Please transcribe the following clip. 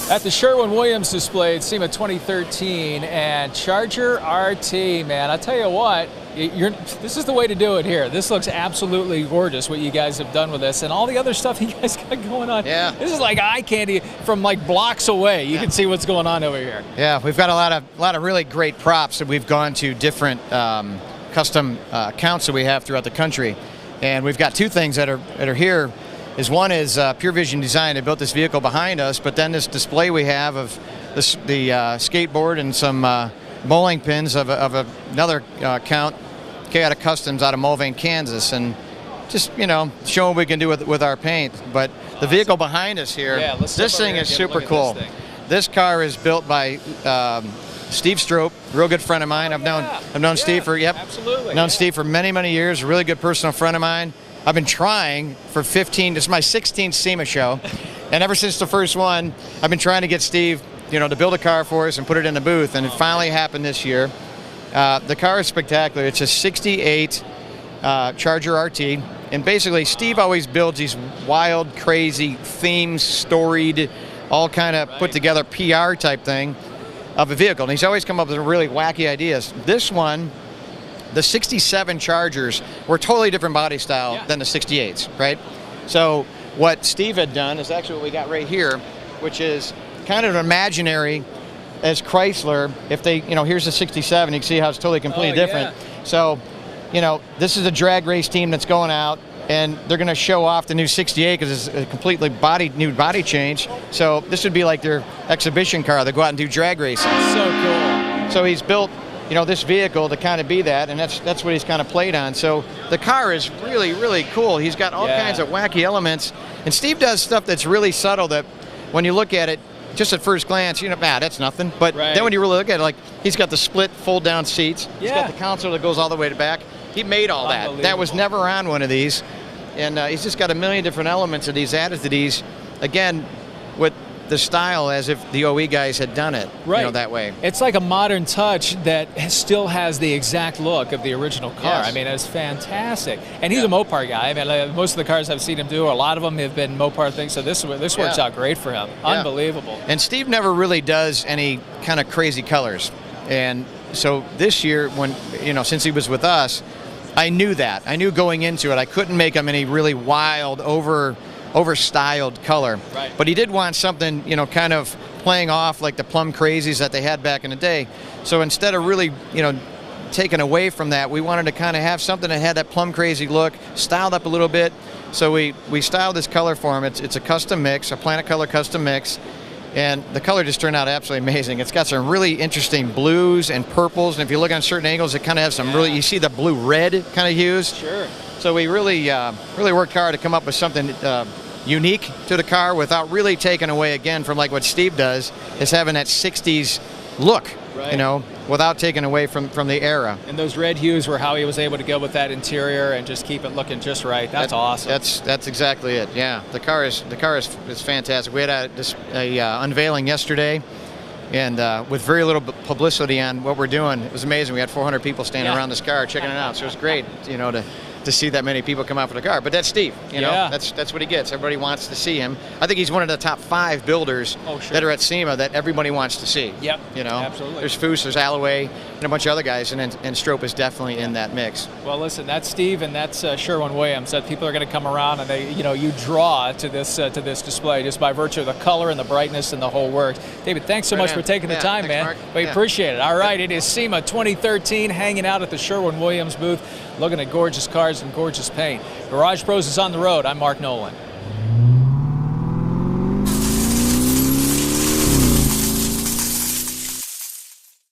At the Sherwin Williams display at SEMA 2013 and Charger RT, man, I tell you what, this is the way to do it here. This looks absolutely gorgeous what you guys have done with this and all the other stuff you guys got going on. Yeah. This is like eye candy from like blocks away. You can see what's going on over here. Yeah, we've got a lot of really great props that we've gone to different custom accounts that we have throughout the country. And we've got two things that are here. One is Pure Vision Design. They built this vehicle behind us, but then this display we have of the skateboard and some bowling pins of another account, Chaotic Customs out of Mulvane, Kansas, and just, you know, showing what we can do with our paint. But the vehicle behind us here, this thing is super cool. This car is built by Steve Stroop, real good friend of mine. I've known Steve for Steve for many years. A really good personal friend of mine. I've been trying for 15. This is my 16th SEMA show, and ever since the first one, I've been trying to get Steve, you know, to build a car for us and put it in the booth, and it finally happened this year. The car is spectacular. It's a '68 Charger RT, and basically Steve always builds these wild, crazy, themed, storied, all kind of put together PR type thing of a vehicle, and he's always come up with really wacky ideas. This one, the 67 Chargers were totally different body style than the 68s, right? So what Steve had done is actually what we got right here, which is kind of an imaginary as Chrysler. If they, you know, here's the 67, you can see how it's totally completely different. So, you know, this is a drag race team that's going out, and they're going to show off the new 68 because it's a completely new body change. So this would be like their exhibition car. They go out and do drag racing. So cool. So he's built, you know, this vehicle to kind of be that, and that's what he's kind of played on. So the car is really cool. He's got all kinds of wacky elements, and Steve does stuff that's really subtle that when you look at it, just at first glance, you know, that's nothing. But then when you really look at it, like, he's got the split fold-down seats. He's got the console that goes all the way to back. He made all that. That was never on one of these, and he's just got a million different elements that he's added to these. Again, with the style as if the OE guys had done it, you know, that way. It's like a modern touch that still has the exact look of the original car. I mean, it's fantastic. And he's a Mopar guy. I mean, most of the cars I've seen him do, a lot of them have been Mopar things, so this works out great for him. Unbelievable. And Steve never really does any kind of crazy colors. And so this year, when, you know, since he was with us, I knew that. I knew going into it, I couldn't make him any really wild, over-styled color. But he did want something, you know, kind of playing off like the plum crazies that they had back in the day. So instead of really, you know, taking away from that, we wanted to kind of have something that had that plum crazy look, styled up a little bit. So we styled this color for him. It's a custom mix, a Planet Color custom mix. And the color just turned out absolutely amazing. It's got some really interesting blues and purples, and if you look on certain angles, it kind of has some really, you see the blue-red kind of hues. Sure. So we really worked hard to come up with something unique to the car without really taking away, again, from like what Steve does, is having that 60s look, you know, without taking away from the era. And those red hues were how he was able to go with that interior and just keep it looking just right. That's awesome. That's exactly it. Yeah, the car is fantastic. We had a unveiling yesterday, and with very little publicity on what we're doing, it was amazing. We had 400 people standing around this car checking it out. So it was great, you know, to see that many people come out for the car. But that's Steve, you know, that's what he gets. Everybody wants to see him. I think he's one of the top 5 builders that are at SEMA that everybody wants to see. Yep, you know, absolutely. There's Foose, there's Alloway, and a bunch of other guys, and Stroop is definitely in that mix. Well, listen, that's Steve, and that's Sherwin Williams. That people are going to come around, and they, you know, you draw to this display just by virtue of the color and the brightness and the whole works. David, thanks so much for taking the time, man. Mark. We appreciate it. All right, it is SEMA 2013, hanging out at the Sherwin Williams booth, looking at gorgeous cars and gorgeous paint. Garage Pros is on the road. I'm Mark Nolan.